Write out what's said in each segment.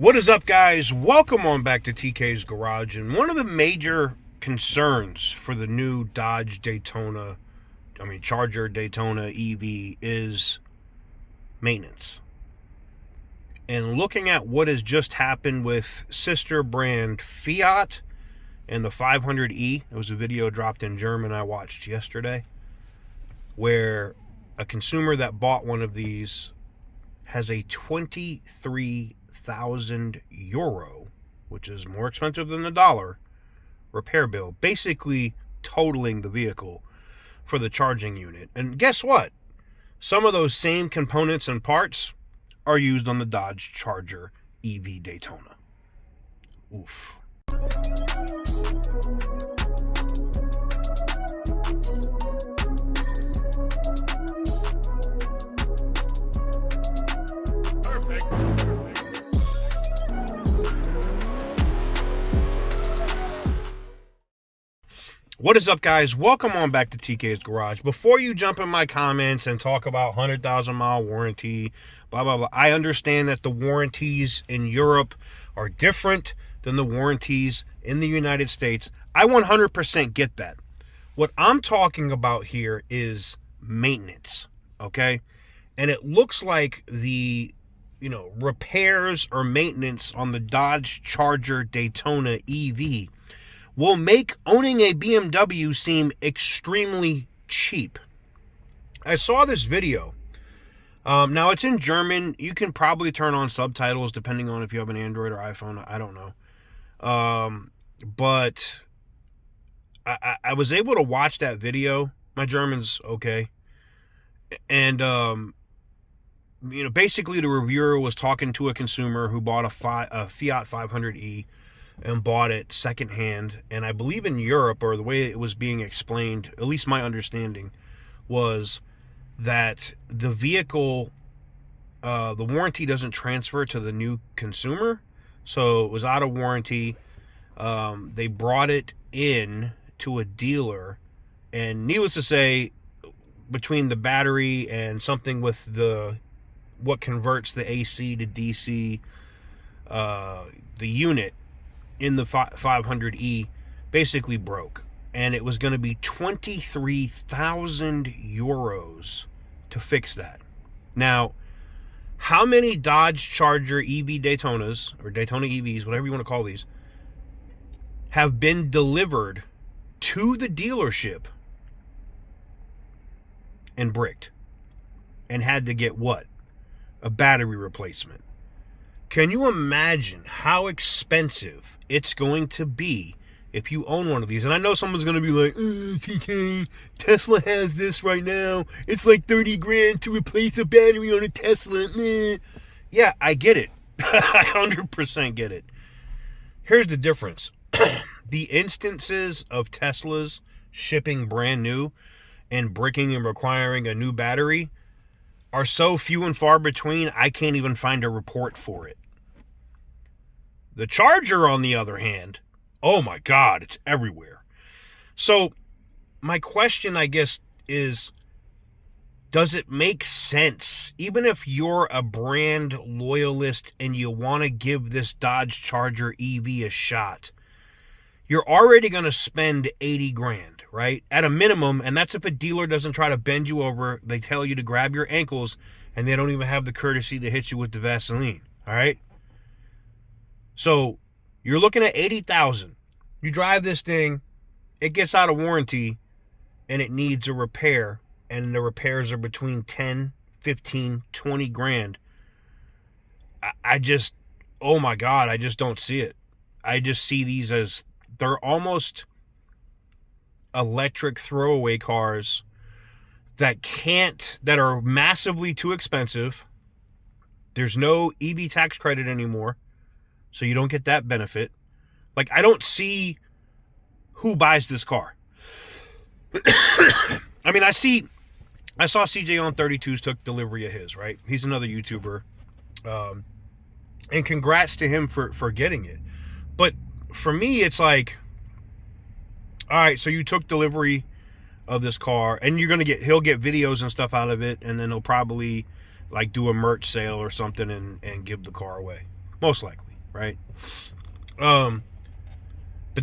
What is up, guys? Welcome on back to TK's Garage. And one of the major concerns for the new Charger Daytona EV is maintenance. And looking at what has just happened with sister brand Fiat and the 500e, there was a video dropped in German I watched yesterday, where a consumer that bought one of these has a 23,000 euro, which is more expensive than the dollar, repair bill, basically totaling the vehicle for the charging unit. And guess what? Some of those same components and parts are used on the Dodge Charger EV Daytona. Oof. What is up, guys? Welcome on back to TK's Garage. Before you jump in my comments and talk about 100,000 mile warranty, blah, blah, blah, I understand that the warranties in Europe are different than the warranties in the United States. I 100% get that. What I'm talking about here is maintenance, okay? And it looks like the, repairs or maintenance on the Dodge Charger Daytona EV will make owning a BMW seem extremely cheap. I saw this video. Now, it's in German. You can probably turn on subtitles depending on if you have an Android or iPhone. I don't know. But I was able to watch that video. My German's okay. And, basically the reviewer was talking to a consumer who bought a Fiat 500e. And bought it secondhand. And I believe in Europe, or the way it was being explained, at least my understanding, was that the vehicle, the warranty doesn't transfer to the new consumer. So it was out of warranty. They brought it in to a dealer. And needless to say, between the battery and something with what converts the AC to DC, the unit in the 500e basically broke, and it was going to be 23,000 euros to fix that. Now, how many Dodge Charger EV Daytonas, or Daytona EVs, whatever you want to call these, have been delivered to the dealership and bricked and had to get what? A battery replacement. Can you imagine how expensive it's going to be if you own one of these? And I know someone's going to be like, TK, Tesla has this right now. It's like 30 grand to replace a battery on a Tesla. Yeah, I get it. I 100% get it. Here's the difference. The instances of Teslas shipping brand new and bricking and requiring a new battery are so few and far between, I can't even find a report for it. The Charger, on the other hand, oh my God, it's everywhere. So my question, I guess, is, does it make sense, even if you're a brand loyalist and you want to give this Dodge Charger EV a shot, you're already going to spend 80 grand, right? At a minimum, and that's if a dealer doesn't try to bend you over. They tell you to grab your ankles, and they don't even have the courtesy to hit you with the Vaseline, all right? So you're looking at 80,000. You drive this thing, it gets out of warranty, and it needs a repair, and the repairs are between 10, 15, 20 grand. I just, oh my God, I just don't see it. I just see these as, they're almost electric throwaway cars that are massively too expensive. There's no EV tax credit anymore, so you don't get that benefit. Like, I don't see who buys this car. I mean, I saw CJ on 32s took delivery of his, right? He's another YouTuber. And congrats to him for getting it. But for me, it's like, all right, so you took delivery of this car, and he'll get videos and stuff out of it, and then he'll probably like do a merch sale or something and give the car away. Most likely. right? But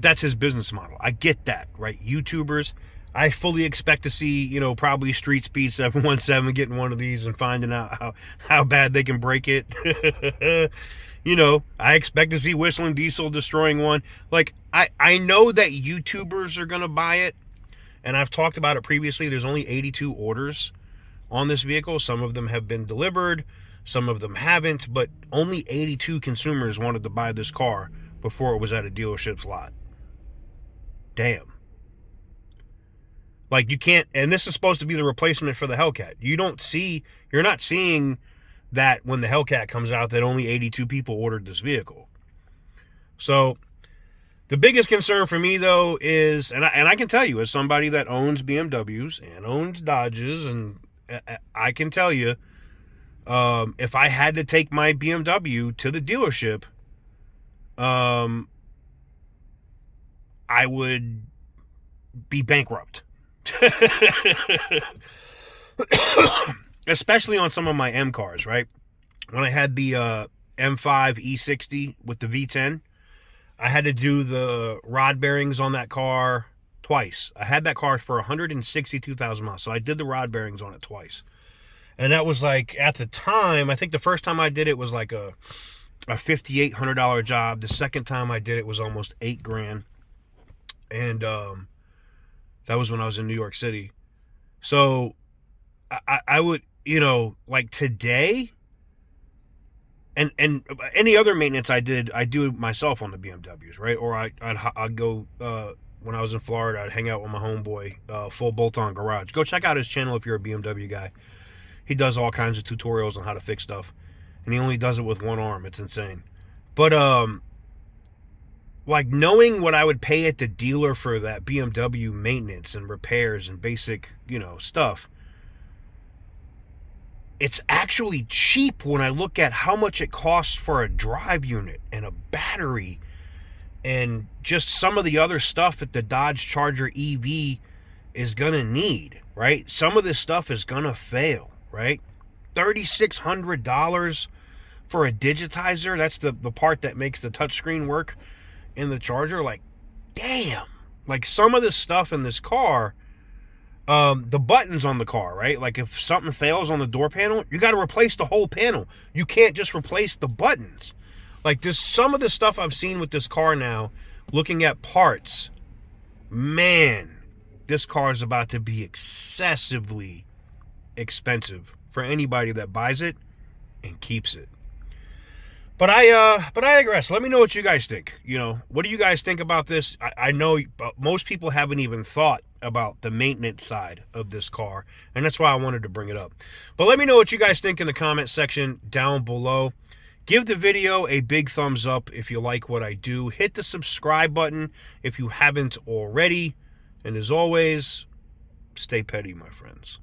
that's his business model. I get that, right? YouTubers, I fully expect to see, probably Street Speed 717 getting one of these and finding out how bad they can break it. I expect to see Whistling Diesel destroying one. Like, I know that YouTubers are going to buy it, and I've talked about it previously. There's only 82 orders on this vehicle. Some of them have been delivered, some of them haven't, but only 82 consumers wanted to buy this car before it was at a dealership's lot. Damn. Like, you can't, and this is supposed to be the replacement for the Hellcat. You're not seeing that when the Hellcat comes out that only 82 people ordered this vehicle. So the biggest concern for me, though, is, and I can tell you as somebody that owns BMWs and owns Dodges, and I can tell you, if I had to take my BMW to the dealership, I would be bankrupt. Especially on some of my M cars, right? When I had the M5 E60 with the V10, I had to do the rod bearings on that car twice. I had that car for 162,000 miles, so I did the rod bearings on it twice. And that was like, at the time, I think the first time I did it was like a $5,800 job. The second time I did it was almost $8,000. And that was when I was in New York City. So I would, like today, and any other maintenance I do it myself on the BMWs, right? Or I'd go, when I was in Florida, I'd hang out with my homeboy, Full Bolt-On Garage. Go check out his channel if you're a BMW guy. He does all kinds of tutorials on how to fix stuff. And he only does it with one arm. It's insane. But, like, knowing what I would pay at the dealer for that BMW maintenance and repairs and basic, stuff, it's actually cheap when I look at how much it costs for a drive unit and a battery and just some of the other stuff that the Dodge Charger EV is going to need, right? Some of this stuff is going to fail, right? $3,600 for a digitizer. That's the part that makes the touchscreen work in the Charger. Like, damn. Like, some of this stuff in this car, the buttons on the car, right? Like, if something fails on the door panel, you got to replace the whole panel. You can't just replace the buttons. Like, there's some of the stuff I've seen with this car now, looking at parts, man, this car is about to be excessively expensive for anybody that buys it and keeps it. But I digress. Let me know what you guys think. What do you guys think about this? I know most people haven't even thought about the maintenance side of this car, and that's why I wanted to bring it up. But let me know what you guys think in the comment section down below. Give the video a big thumbs up if you like what I do. Hit the subscribe button if you haven't already. And as always, stay petty, my friends.